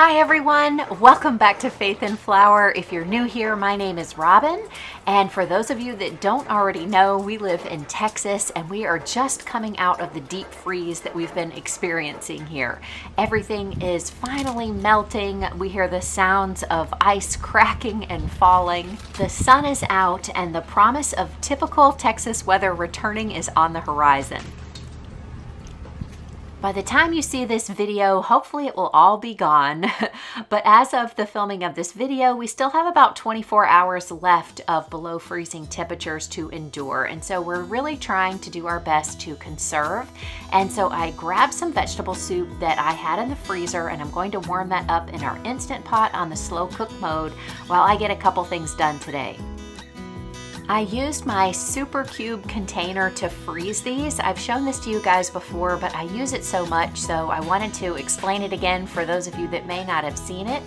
Hi everyone, welcome back to Faith and Flour. If you're new here, my name is Robin, and for those of you that don't already know, we live in Texas and we are just coming out of the deep freeze that we've been experiencing here. Everything is finally melting. We hear the sounds of ice cracking and falling. The sun is out and the promise of typical Texas weather returning is on the horizon. By the time you see this video, hopefully it will all be gone. But as of the filming of this video, we still have about 24 hours left of below freezing temperatures to endure. And so we're really trying to do our best to conserve. And so I grabbed some vegetable soup that I had in the freezer and I'm going to warm that up in our Instant Pot on the slow cook mode while I get a couple things done today. I used my Super Cube container to freeze these. I've shown this to you guys before, but I use it so much, so I wanted to explain it again for those of you that may not have seen it.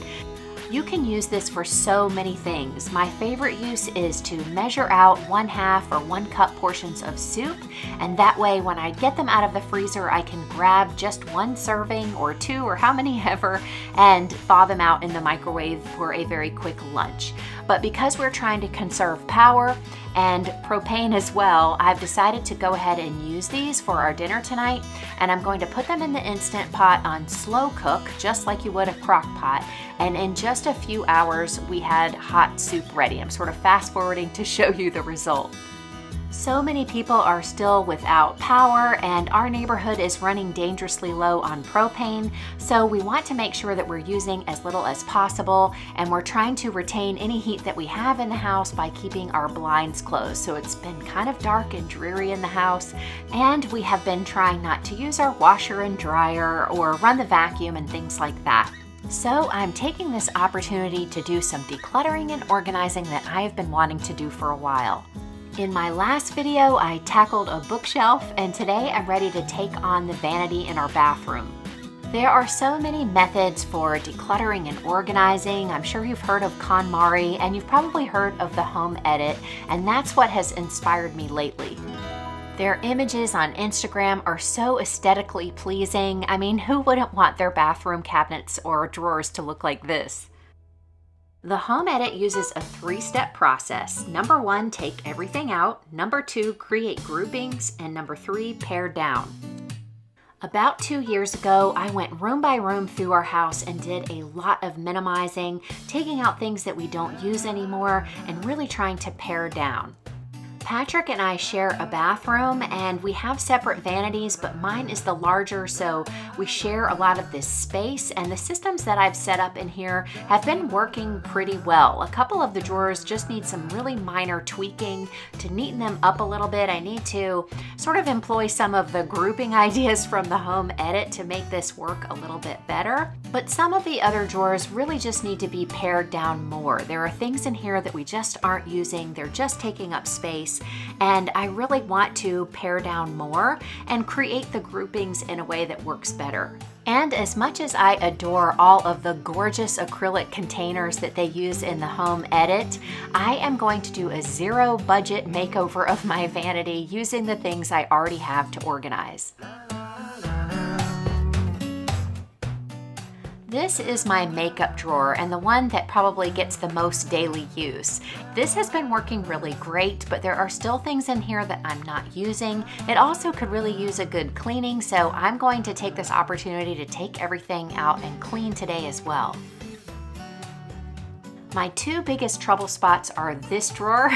You can use this for so many things. My favorite use is to measure out 1/2 or 1 cup portions of soup, and that way when I get them out of the freezer, I can grab just 1 serving or 2 or how many ever and thaw them out in the microwave for a very quick lunch. But because we're trying to conserve power and propane as well, I've decided to go ahead and use these for our dinner tonight, and I'm going to put them in the Instant Pot on slow cook, just like you would a crock pot, and in just a few hours we had hot soup ready. I'm sort of fast forwarding to show you the result. So many people are still without power and our neighborhood is running dangerously low on propane, so we want to make sure that we're using as little as possible, and we're trying to retain any heat that we have in the house by keeping our blinds closed. So it's been kind of dark and dreary in the house, and we have been trying not to use our washer and dryer or run the vacuum and things like that. So I'm taking this opportunity to do some decluttering and organizing that I have been wanting to do for a while. In my last video, I tackled a bookshelf, and today I'm ready to take on the vanity in our bathroom. There are so many methods for decluttering and organizing. I'm sure you've heard of KonMari, and you've probably heard of the home edit, and that's what has inspired me lately. Their images on Instagram are so aesthetically pleasing. I mean, who wouldn't want their bathroom cabinets or drawers to look like this? The home edit uses a 3-step process. Number 1, take everything out. Number 2, create groupings. And number 3, pare down. About 2 years ago, I went room by room through our house and did a lot of minimizing, taking out things that we don't use anymore, and really trying to pare down. Patrick and I share a bathroom and we have separate vanities, but mine is the larger, so we share a lot of this space, and the systems that I've set up in here have been working pretty well. A couple of the drawers just need some really minor tweaking to neaten them up a little bit. I need to sort of employ some of the grouping ideas from the home edit to make this work a little bit better. But some of the other drawers really just need to be pared down more. There are things in here that we just aren't using. They're just taking up space. And I really want to pare down more and create the groupings in a way that works better. And as much as I adore all of the gorgeous acrylic containers that they use in the home edit, I am going to do a 0 budget makeover of my vanity using the things I already have to organize. This is my makeup drawer, and the one that probably gets the most daily use. This has been working really great, but there are still things in here that I'm not using. It also could really use a good cleaning, so I'm going to take this opportunity to take everything out and clean today as well. My 2 biggest trouble spots are this drawer.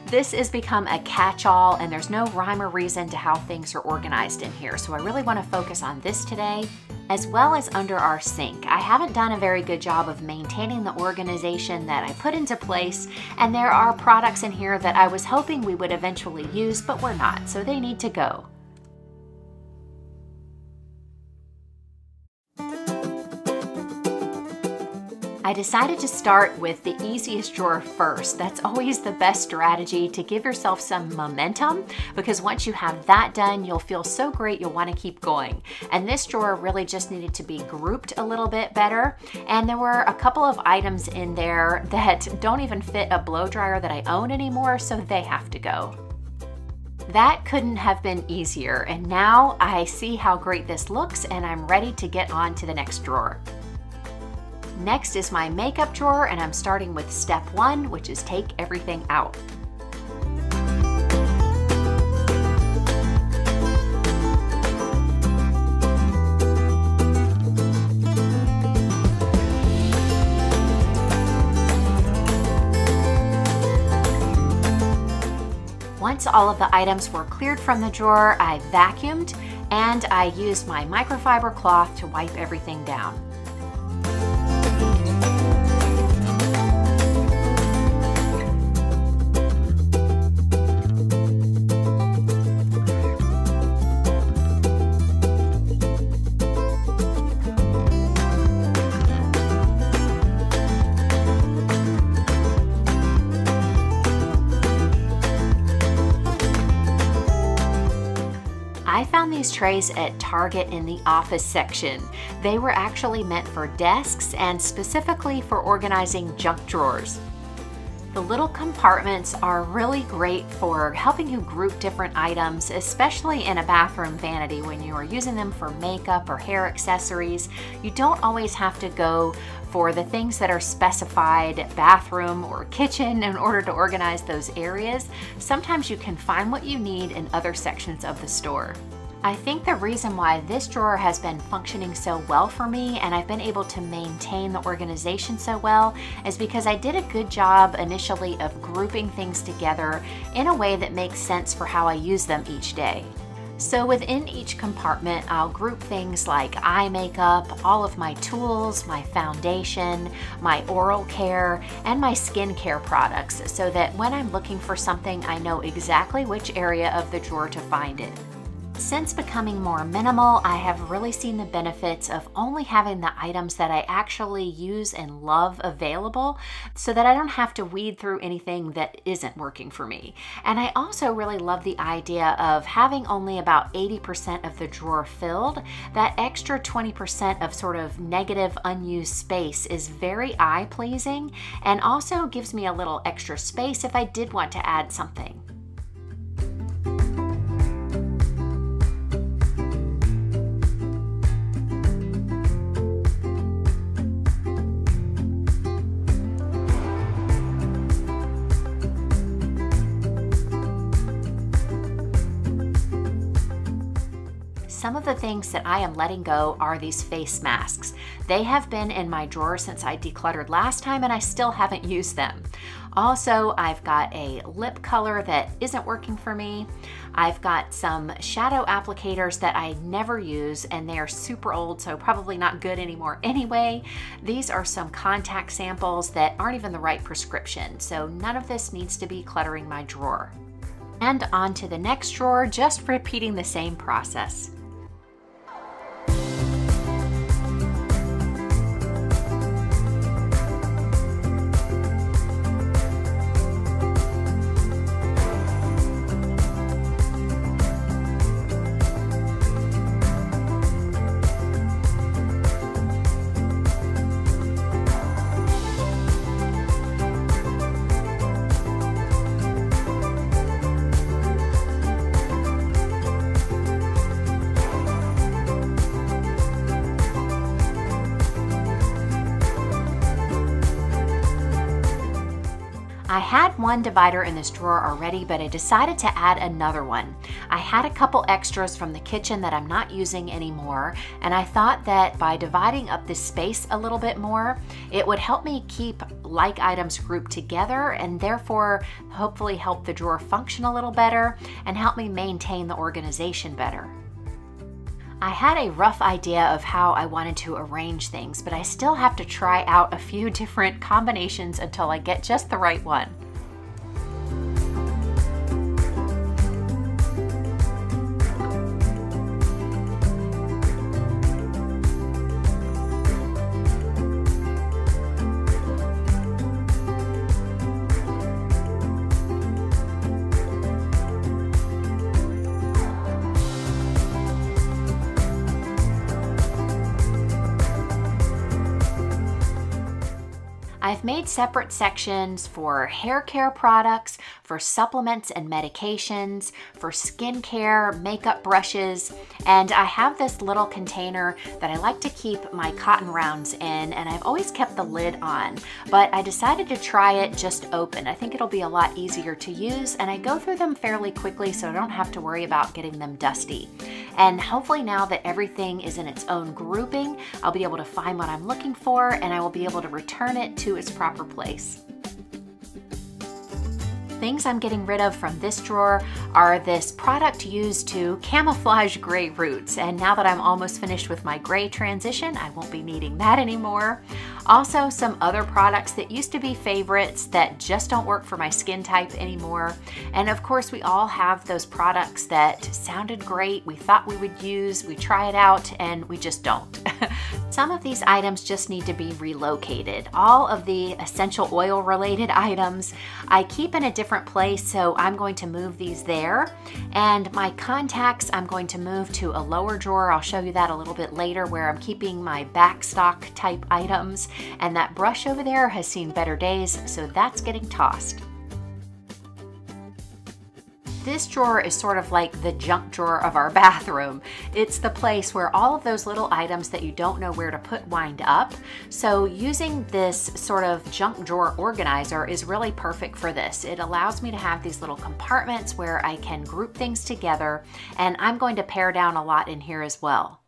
This has become a catch-all, and there's no rhyme or reason to how things are organized in here, so I really want to focus on this today, as well as under our sink. I haven't done a very good job of maintaining the organization that I put into place, and there are products in here that I was hoping we would eventually use, but we're not, so they need to go. I decided to start with the easiest drawer first. That's always the best strategy to give yourself some momentum, because once you have that done, you'll feel so great you'll want to keep going. And this drawer really just needed to be grouped a little bit better. And there were a couple of items in there that don't even fit a blow dryer that I own anymore, so they have to go. That couldn't have been easier, and now I see how great this looks and I'm ready to get on to the next drawer. Next is my makeup drawer, and I'm starting with step 1, which is take everything out. Once all of the items were cleared from the drawer, I vacuumed and I used my microfiber cloth to wipe everything down. I found these trays at Target in the office section. They were actually meant for desks and specifically for organizing junk drawers. The little compartments are really great for helping you group different items, especially in a bathroom vanity when you are using them for makeup or hair accessories. You don't always have to go for the things that are specified bathroom or kitchen in order to organize those areas. Sometimes you can find what you need in other sections of the store. I think the reason why this drawer has been functioning so well for me and I've been able to maintain the organization so well is because I did a good job initially of grouping things together in a way that makes sense for how I use them each day. So within each compartment, I'll group things like eye makeup, all of my tools, my foundation, my oral care, and my skincare products so that when I'm looking for something, I know exactly which area of the drawer to find it. Since becoming more minimal, I have really seen the benefits of only having the items that I actually use and love available so that I don't have to weed through anything that isn't working for me. And I also really love the idea of having only about 80% of the drawer filled. That extra 20% of sort of negative unused space is very eye-pleasing and also gives me a little extra space if I did want to add something. Some of the things that I am letting go are these face masks. They have been in my drawer since I decluttered last time and I still haven't used them. Also, I've got a lip color that isn't working for me. I've got some shadow applicators that I never use and they are super old, so probably not good anymore anyway. These are some contact samples that aren't even the right prescription, so none of this needs to be cluttering my drawer. And on to the next drawer, just repeating the same process. I had one divider in this drawer already, but I decided to add another one. I had a couple extras from the kitchen that I'm not using anymore, and I thought that by dividing up this space a little bit more, it would help me keep like items grouped together and therefore hopefully help the drawer function a little better and help me maintain the organization better. I had a rough idea of how I wanted to arrange things, but I still have to try out a few different combinations until I get just the right one. I've made separate sections for hair care products, for supplements and medications, for skincare, makeup brushes, and I have this little container that I like to keep my cotton rounds in, and I've always kept the lid on, but I decided to try it just open. I think it'll be a lot easier to use, and I go through them fairly quickly so I don't have to worry about getting them dusty. And hopefully now that everything is in its own grouping, I'll be able to find what I'm looking for, and I will be able to return it to its proper place. Things I'm getting rid of from this drawer are this product used to camouflage gray roots, and now that I'm almost finished with my gray transition, I won't be needing that anymore. Also, some other products that used to be favorites that just don't work for my skin type anymore. And of course, we all have those products that sounded great, we thought we would use, we try it out, and we just don't. Some of these items just need to be relocated. All of the essential oil related items I keep in a different place, so I'm going to move these there. And my contacts I'm going to move to a lower drawer. I'll show you that a little bit later, where I'm keeping my backstock type items. And that brush over there has seen better days, so that's getting tossed. This drawer is sort of like the junk drawer of our bathroom. It's the place where all of those little items that you don't know where to put wind up. So using this sort of junk drawer organizer is really perfect for this. It allows me to have these little compartments where I can group things together, and I'm going to pare down a lot in here as well.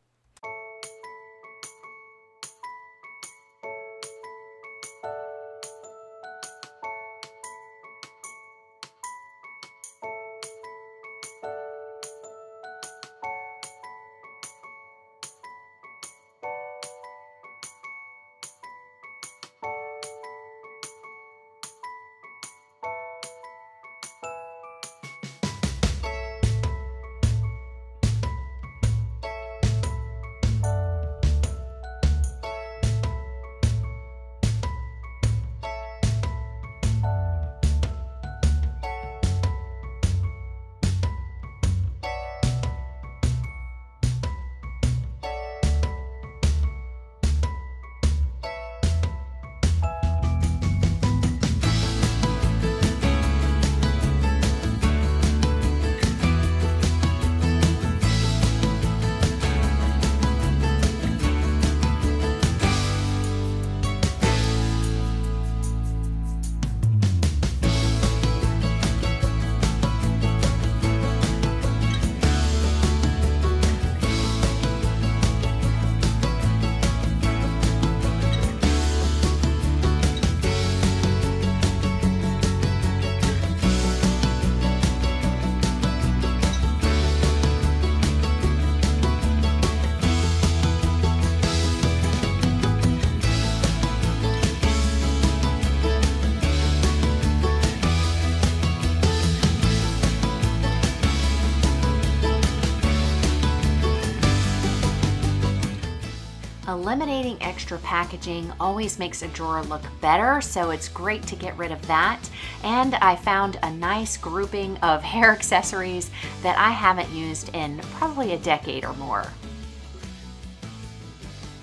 Eliminating extra packaging always makes a drawer look better, so it's great to get rid of that. And I found a nice grouping of hair accessories that I haven't used in probably a decade or more.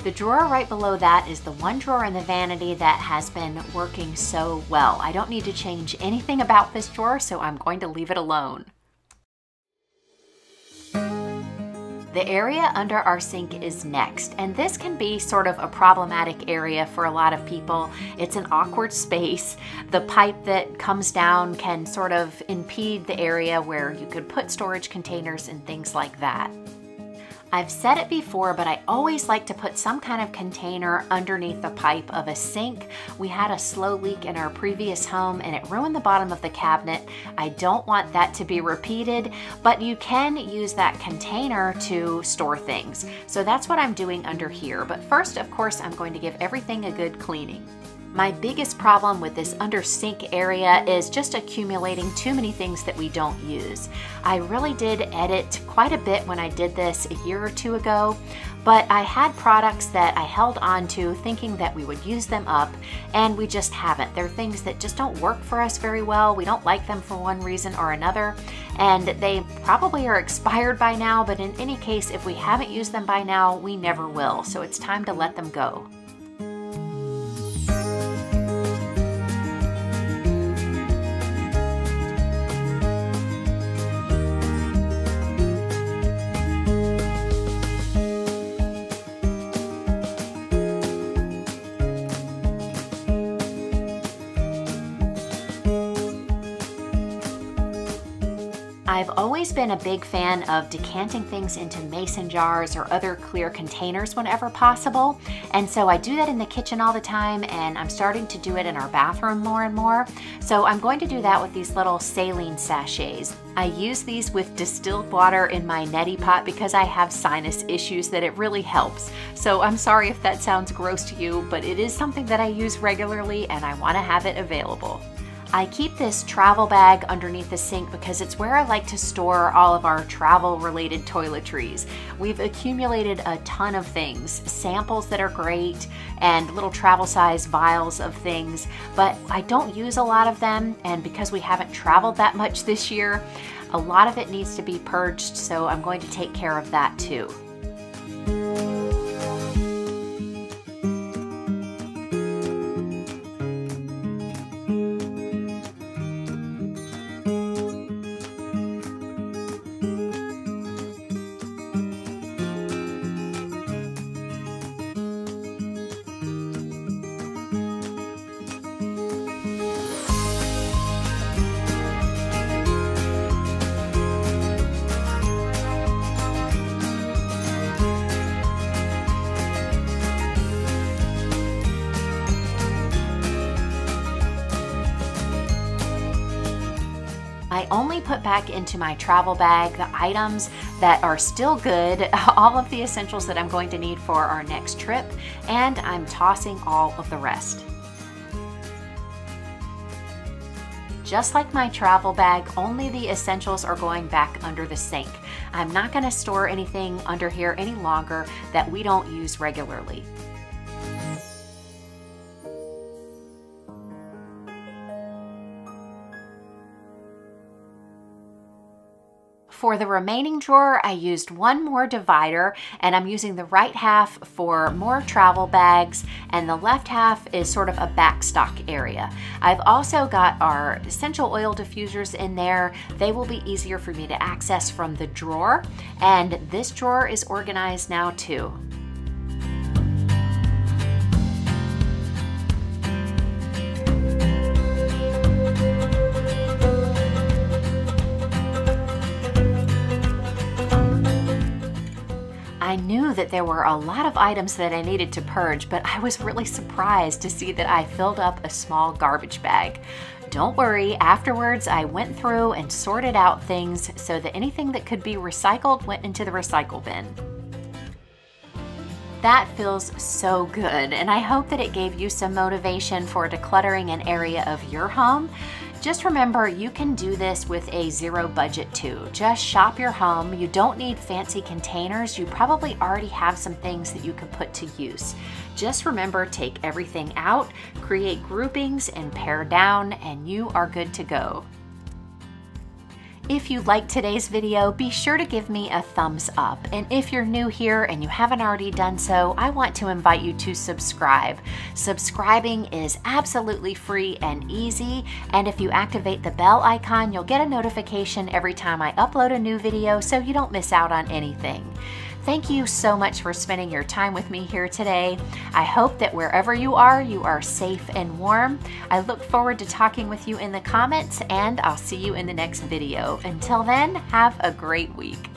The drawer right below that is the one drawer in the vanity that has been working so well. I don't need to change anything about this drawer, so I'm going to leave it alone. The area under our sink is next, and this can be sort of a problematic area for a lot of people. It's an awkward space. The pipe that comes down can sort of impede the area where you could put storage containers and things like that. I've said it before, but I always like to put some kind of container underneath the pipe of a sink. We had a slow leak in our previous home and it ruined the bottom of the cabinet. I don't want that to be repeated, but you can use that container to store things. So that's what I'm doing under here. But first, of course, I'm going to give everything a good cleaning. My biggest problem with this under sink area is just accumulating too many things that we don't use. I really did edit quite a bit when I did this a year or two ago, but I had products that I held on to thinking that we would use them up, and we just haven't. They're things that just don't work for us very well. We don't like them for one reason or another, and they probably are expired by now, but in any case, if we haven't used them by now, we never will. So it's time to let them go. I've always been a big fan of decanting things into mason jars or other clear containers whenever possible. And so I do that in the kitchen all the time, and I'm starting to do it in our bathroom more and more. So I'm going to do that with these little saline sachets. I use these with distilled water in my neti pot because I have sinus issues that it really helps. So I'm sorry if that sounds gross to you, but it is something that I use regularly and I want to have it available. I keep this travel bag underneath the sink because it's where I like to store all of our travel-related toiletries. We've accumulated a ton of things, samples that are great, and little travel-size vials of things, but I don't use a lot of them, and because we haven't traveled that much this year, a lot of it needs to be purged, so I'm going to take care of that too. I only put back into my travel bag the items that are still good, all of the essentials that I'm going to need for our next trip, and I'm tossing all of the rest. Just like my travel bag, only the essentials are going back under the sink. I'm not going to store anything under here any longer that we don't use regularly. For the remaining drawer, I used one more divider, and I'm using the right half for more travel bags, and the left half is sort of a backstock area. I've also got our essential oil diffusers in there. They will be easier for me to access from the drawer, and this drawer is organized now too. I knew that there were a lot of items that I needed to purge, but I was really surprised to see that I filled up a small garbage bag. Don't worry, afterwards I went through and sorted out things so that anything that could be recycled went into the recycle bin. That feels so good, and I hope that it gave you some motivation for decluttering an area of your home. Just remember, you can do this with a zero budget too. Just shop your home. You don't need fancy containers. You probably already have some things that you can put to use. Just remember, take everything out, create groupings, and pare down, and you are good to go. If you liked today's video, be sure to give me a thumbs up. And if you're new here and you haven't already done so, I want to invite you to subscribe. Subscribing is absolutely free and easy. And if you activate the bell icon, you'll get a notification every time I upload a new video so you don't miss out on anything. Thank you so much for spending your time with me here today. I hope that wherever you are safe and warm. I look forward to talking with you in the comments, and I'll see you in the next video. Until then, have a great week.